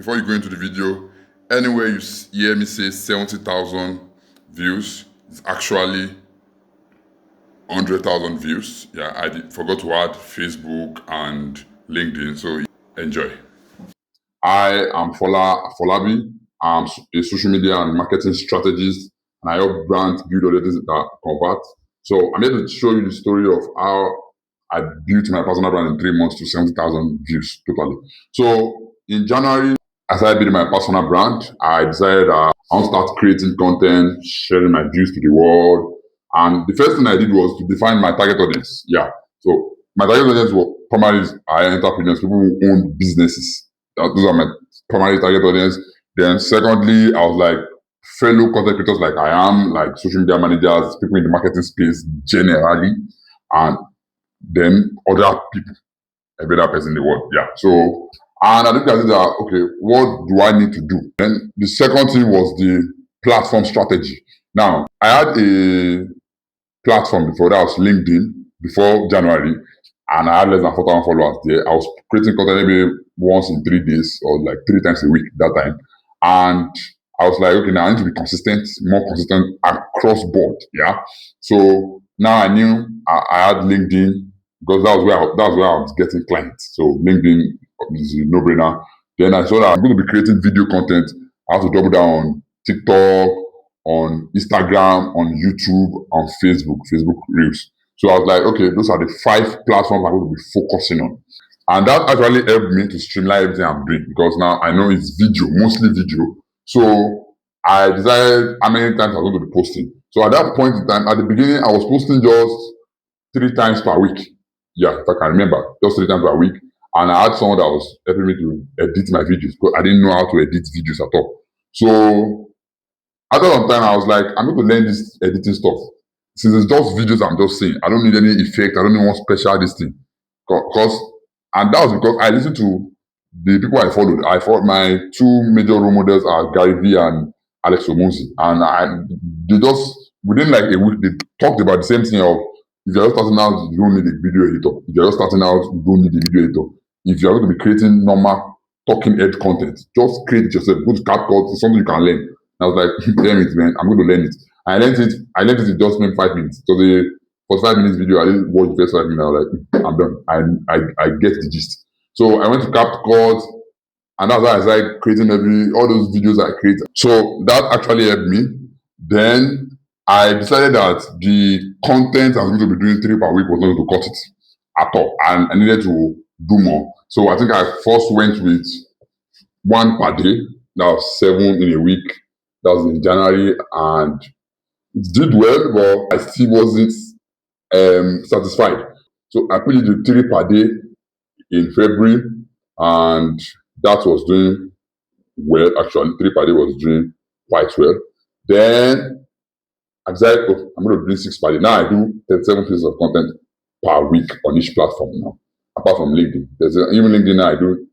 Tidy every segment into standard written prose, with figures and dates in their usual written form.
before you go into the video, anywhere you hear me say 70,000 views, it's actually 100,000 views. Yeah, forgot to add Facebook and LinkedIn, so enjoy. I am Folabi. I'm a social media and marketing strategist, and I help brands build audiences that convert. So I'm here to show you the story of how I built my personal brand in 3 months to 70,000 views totally. So in January, as I built my personal brand, I decided I want to start creating content, sharing my views to the world. And the first thing I did was to define my target audience. Yeah. So my target audience were primarily entrepreneurs, people who own businesses. Those are my primary target audience. Then secondly, I was like fellow content creators like I am, like social media managers, people in the marketing space generally, and then other people, every other person in the world. Yeah. So and I looked at it that okay, what do I need to do? Then the second thing was the platform strategy. Now I had a platform before that was LinkedIn before January, and I had less than 4,000 followers there. I was creating content maybe once in 3 days or like 3 times a week that time, and I was like, okay, now I need to be consistent, more consistent across board. Yeah. So now I knew I had LinkedIn because that was where I was getting clients. So LinkedIn is a no-brainer. Then I saw that I'm going to be creating video content. I have to double down on TikTok, on Instagram, on YouTube, on Facebook Reels. So I was like, okay, those are the 5 platforms I'm going to be focusing on. And that actually helped me to streamline everything I'm doing because now I know it's video, mostly video. So I decided how many times I was going to be posting. So at that point in time, at the beginning, I was posting just 3 times per week. Yeah, if I can remember, just 3 times per week. And I had someone that was helping me to edit my videos because I didn't know how to edit videos at all. So after some time, I was like, I'm going to learn this editing stuff. Since it's just videos I'm just saying, I don't need any effect. I don't need one special this thing. Because, and that was because I listened to the people I followed. I followed my 2 major role models are Gary Vee and Alex Omonzi. And they just, within like a week, they talked about the same thing of, if you're just starting out, you don't need a video editor. If you're just starting out, you don't need a video editor. If you're going to be creating normal talking head content, just create it yourself. Go to CapCut, it's something you can learn. I was like, learn it, man. I'm going to learn it. I learned it. I learned it in just 5 minutes. So the 45 minutes video, I didn't watch the first 5 minutes. I was like, I'm done. I get the gist. So I went to CapCut, and that's how I started creating all those videos I created. So that actually helped me. Then I decided that the content I was going to be doing 3 per week was not going to cut it at all, and I needed to do more. So I think I first went with 1 per day. That was 7 in a week. That was in January, and it did well, but I still wasn't satisfied. So I put it to 3 per day in February, and that was doing well. Actually, 3 per day was doing quite well. Then I decided, oh, I'm going to do 6 per day. Now I do 37 pieces of content per week on each platform now, apart from LinkedIn. Even LinkedIn now I do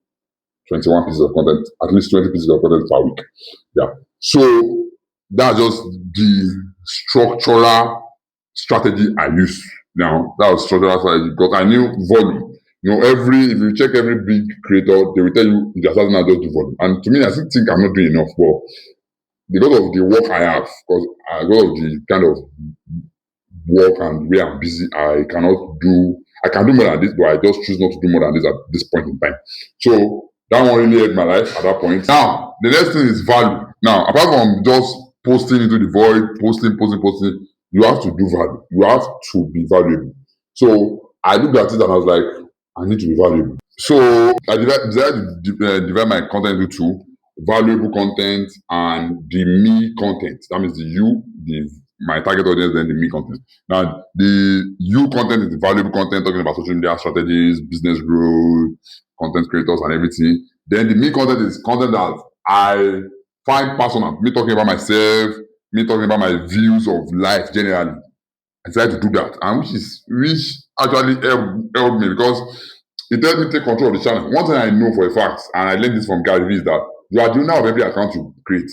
21 pieces of content, at least 20 pieces of content per week. Yeah. So that's just the structural strategy I use now. That was structural strategy because I knew volume. If you check every big creator, they will tell you they're starting out just do volume. And to me, I still think I'm not doing enough. But because of the work I have, because of the kind of work and where I'm busy, I can do more than this, but I just choose not to do more than this at this point in time. So that one really helped my life at that point. Now, the next thing is value. Now, apart from just posting into the void, posting, you have to do value. You have to be valuable. So I looked at it and I was like, I need to be valuable. So I decided to divide my content into 2: valuable content and the me content. That means my target audience, then the me content. Now, the you content is the valuable content talking about social media strategies, business growth, content creators, and everything. Then the me content is content that I find personal. Me talking about myself, me talking about my views of life generally. I decided to do that, and which actually helped me because it helped me take control of the channel. One thing I know for a fact, and I learned this from Gary Vee, is that you are the owner of every account you create.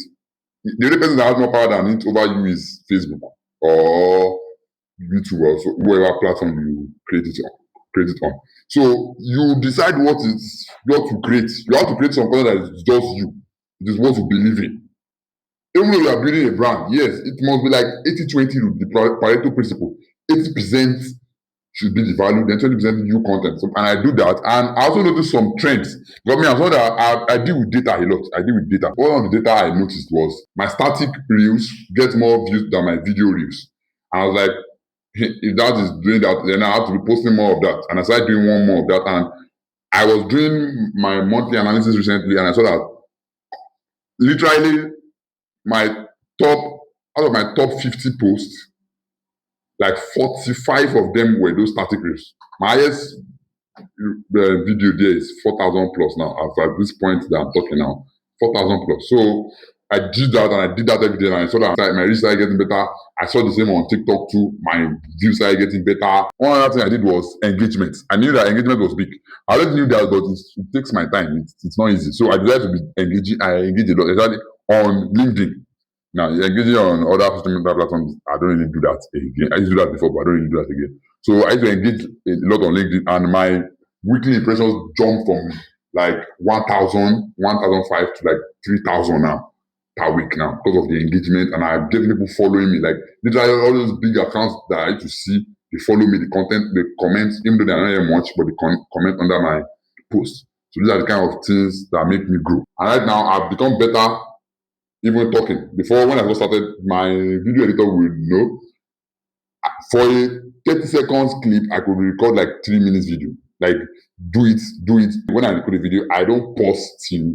The only person that has more power than it over you is Facebook or YouTube or whatever platform you create it on. create it on. So you decide what to create. You have to create some content that is just you. It is what you believe in. Even though you are building a brand, yes, it must be like 80-20 rule, the Pareto principle. 80% should be the value, then 20% new content. So, and I do that. And I also noticed some trends. Because me, I saw that I deal with data a lot. I deal with data. One of the data I noticed was my static reels get more views than my video reels. And I was like, if that is doing that, then I have to be posting more of that. And I started doing one more of that. And I was doing my monthly analysis recently, and I saw that literally my top out of my top 50 posts, like 45 of them were those static reels. My highest video there is 4,000 plus now. At this point that I'm talking now, 4,000 plus. So I did that, and I did that every day, and I saw that my reach started getting better. I saw the same on TikTok too. My views started getting better. One other thing I did was engagement. I knew that engagement was big. I already knew that, but it takes my time. It's not easy. So I decided to be engaging. I engage a lot, especially on LinkedIn. Now, engaging on other social media platforms, I don't really do that again. I used to do that before, but I don't really do that again. So I used to engage a lot on LinkedIn, and my weekly impressions jumped from like 1,000, 1,005 to like 3,000 now per week now because of the engagement. And I'm getting people following me. Like literally all those big accounts that I used to see, they follow me, the content, they comment, even though they're not hearing much, but they comment under my post. So these are the kind of things that make me grow. And right now I've become better even talking. Before, when I first started, my video editor would know. For a 30 seconds clip, I could record like 3 minutes video. Like, do it. When I record a video, I don't pause till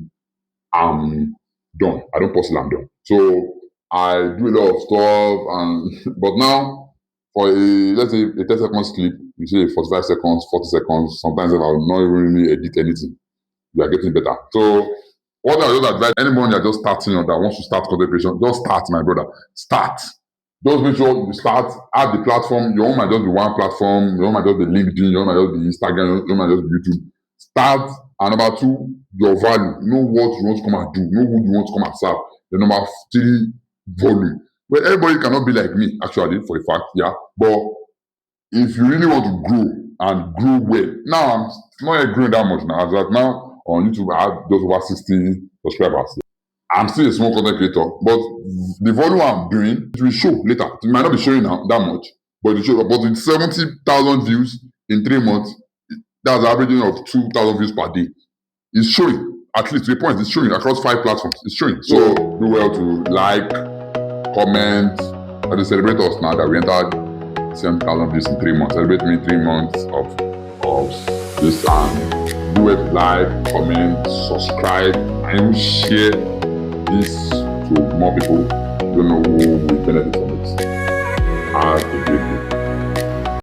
I'm done. I don't pause till I'm done. So I do a lot of stuff, and but now for let's say a 30 seconds clip, you say 45 seconds, 40 seconds, sometimes I will not even really edit anything. You are getting better. So what I would advise anyone that just starting or that wants to start content creation, just start, my brother. Start. Just make sure you start at the platform. Your own might just be one platform. Your own might just be LinkedIn. Your own might just be Instagram. Your own might just be YouTube. Start. And number 2, your value. Know what you want to come and do. Know who you want to come and serve. The number 3, volume. Well, everybody cannot be like me, actually, for a fact, yeah. But if you really want to grow and grow well, now I'm not yet growing that much now. As of now on YouTube, I have just over 60 subscribers. I'm still a small content creator, but the volume I'm doing, it will show later. It might not be showing now that much, but it shows. But with 70,000 views in 3 months, that's the averaging of 2,000 views per day. It's showing, at least 3 points. It's showing across 5 platforms. It's showing. So do well to like, comment, and to celebrate us now that we entered 7,000 views in 3 months. Celebrate me 3 months of this, and do it, like, comment, subscribe, and even share this to more people who don't know who will benefit from it. Have a great day.